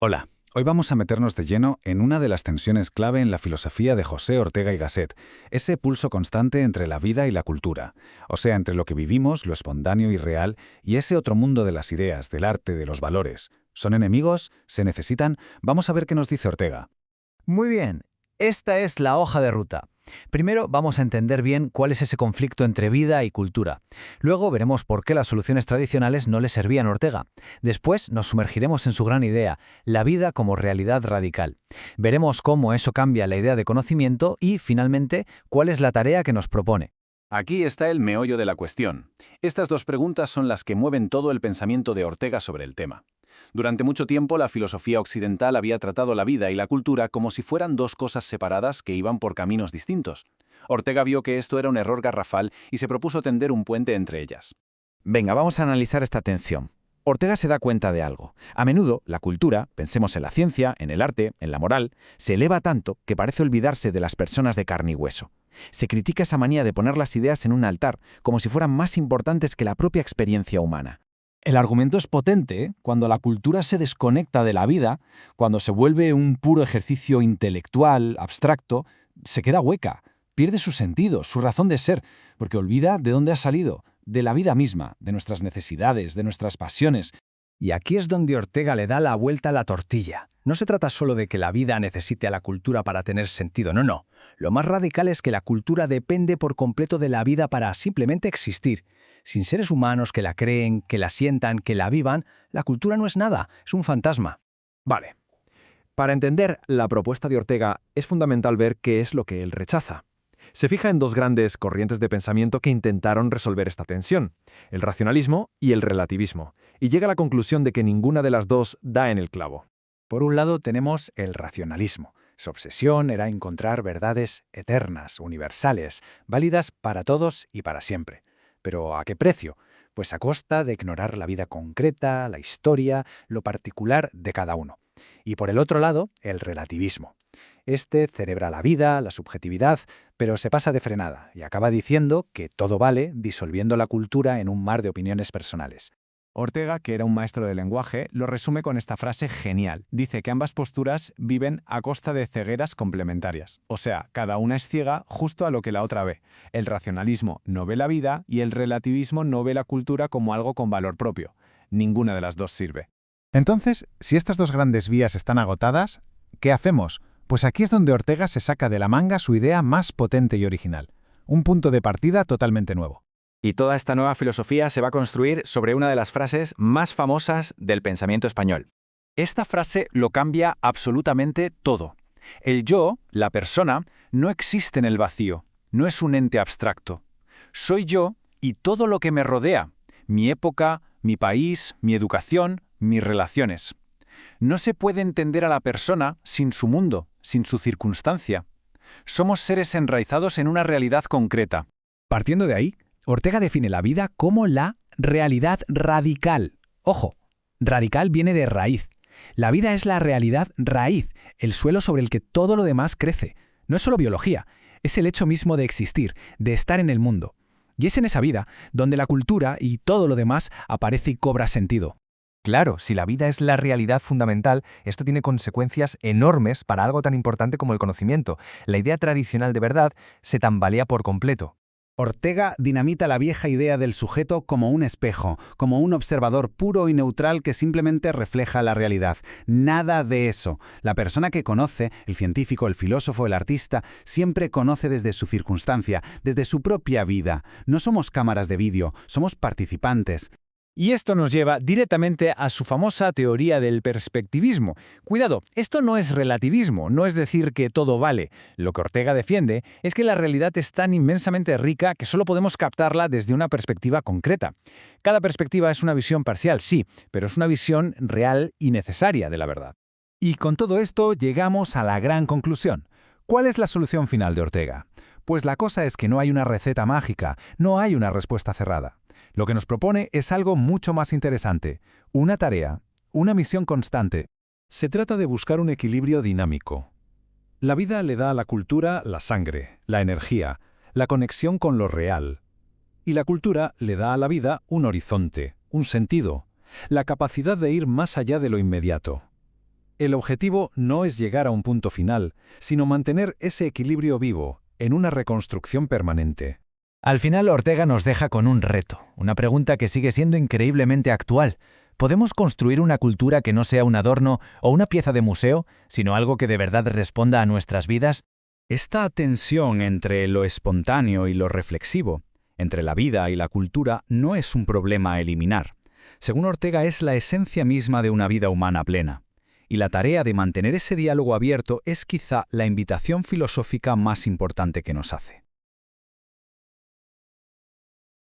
Hola, hoy vamos a meternos de lleno en una de las tensiones clave en la filosofía de José Ortega y Gasset, ese pulso constante entre la vida y la cultura, o sea, entre lo que vivimos, lo espontáneo y real, y ese otro mundo de las ideas, del arte, de los valores. ¿Son enemigos? ¿Se necesitan? Vamos a ver qué nos dice Ortega. Muy bien, esta es la hoja de ruta. Primero vamos a entender bien cuál es ese conflicto entre vida y cultura. Luego veremos por qué las soluciones tradicionales no le servían a Ortega. Después nos sumergiremos en su gran idea, la vida como realidad radical. Veremos cómo eso cambia la idea de conocimiento y, finalmente, cuál es la tarea que nos propone. Aquí está el meollo de la cuestión. Estas dos preguntas son las que mueven todo el pensamiento de Ortega sobre el tema. Durante mucho tiempo, la filosofía occidental había tratado la vida y la cultura como si fueran dos cosas separadas que iban por caminos distintos. Ortega vio que esto era un error garrafal y se propuso tender un puente entre ellas. Venga, vamos a analizar esta tensión. Ortega se da cuenta de algo. A menudo, la cultura, pensemos en la ciencia, en el arte, en la moral, se eleva tanto que parece olvidarse de las personas de carne y hueso. Se critica esa manía de poner las ideas en un altar, como si fueran más importantes que la propia experiencia humana. El argumento es potente cuando la cultura se desconecta de la vida, cuando se vuelve un puro ejercicio intelectual, abstracto, se queda hueca, pierde su sentido, su razón de ser, porque olvida de dónde ha salido, de la vida misma, de nuestras necesidades, de nuestras pasiones. Y aquí es donde Ortega le da la vuelta a la tortilla. No se trata solo de que la vida necesite a la cultura para tener sentido, no. Lo más radical es que la cultura depende por completo de la vida para simplemente existir. Sin seres humanos que la creen, que la sientan, que la vivan, la cultura no es nada, es un fantasma. Vale. Para entender la propuesta de Ortega, es fundamental ver qué es lo que él rechaza. Se fija en dos grandes corrientes de pensamiento que intentaron resolver esta tensión, el racionalismo y el relativismo, y llega a la conclusión de que ninguna de las dos da en el clavo. Por un lado tenemos el racionalismo. Su obsesión era encontrar verdades eternas, universales, válidas para todos y para siempre. ¿Pero a qué precio? Pues a costa de ignorar la vida concreta, la historia, lo particular de cada uno. Y por el otro lado, el relativismo. Este celebra la vida, la subjetividad, pero se pasa de frenada y acaba diciendo que todo vale, disolviendo la cultura en un mar de opiniones personales. Ortega, que era un maestro del lenguaje, lo resume con esta frase genial. Dice que ambas posturas viven a costa de cegueras complementarias. O sea, cada una es ciega justo a lo que la otra ve. El racionalismo no ve la vida y el relativismo no ve la cultura como algo con valor propio. Ninguna de las dos sirve. Entonces, si estas dos grandes vías están agotadas, ¿qué hacemos? Pues aquí es donde Ortega se saca de la manga su idea más potente y original. Un punto de partida totalmente nuevo. Y toda esta nueva filosofía se va a construir sobre una de las frases más famosas del pensamiento español. Esta frase lo cambia absolutamente todo. El yo, la persona, no existe en el vacío, no es un ente abstracto. Soy yo y todo lo que me rodea, mi época, mi país, mi educación, mis relaciones. No se puede entender a la persona sin su mundo, sin su circunstancia. Somos seres enraizados en una realidad concreta. Partiendo de ahí, Ortega define la vida como la realidad radical. Ojo, radical viene de raíz. La vida es la realidad raíz, el suelo sobre el que todo lo demás crece. No es solo biología, es el hecho mismo de existir, de estar en el mundo. Y es en esa vida donde la cultura y todo lo demás aparece y cobra sentido. Claro, si la vida es la realidad fundamental, esto tiene consecuencias enormes para algo tan importante como el conocimiento. La idea tradicional de verdad se tambalea por completo. Ortega dinamita la vieja idea del sujeto como un espejo, como un observador puro y neutral que simplemente refleja la realidad. Nada de eso. La persona que conoce, el científico, el filósofo, el artista, siempre conoce desde su circunstancia, desde su propia vida. No somos cámaras de vídeo, somos participantes. Y esto nos lleva directamente a su famosa teoría del perspectivismo. Cuidado, esto no es relativismo, no es decir que todo vale. Lo que Ortega defiende es que la realidad es tan inmensamente rica que solo podemos captarla desde una perspectiva concreta. Cada perspectiva es una visión parcial, sí, pero es una visión real y necesaria de la verdad. Y con todo esto llegamos a la gran conclusión. ¿Cuál es la solución final de Ortega? Pues la cosa es que no hay una receta mágica, no hay una respuesta cerrada. Lo que nos propone es algo mucho más interesante, una tarea, una misión constante. Se trata de buscar un equilibrio dinámico. La vida le da a la cultura la sangre, la energía, la conexión con lo real. Y la cultura le da a la vida un horizonte, un sentido, la capacidad de ir más allá de lo inmediato. El objetivo no es llegar a un punto final, sino mantener ese equilibrio vivo, en una reconstrucción permanente. Al final, Ortega nos deja con un reto, una pregunta que sigue siendo increíblemente actual. ¿Podemos construir una cultura que no sea un adorno o una pieza de museo, sino algo que de verdad responda a nuestras vidas? Esta tensión entre lo espontáneo y lo reflexivo, entre la vida y la cultura, no es un problema a eliminar. Según Ortega, es la esencia misma de una vida humana plena. Y la tarea de mantener ese diálogo abierto es quizá la invitación filosófica más importante que nos hace.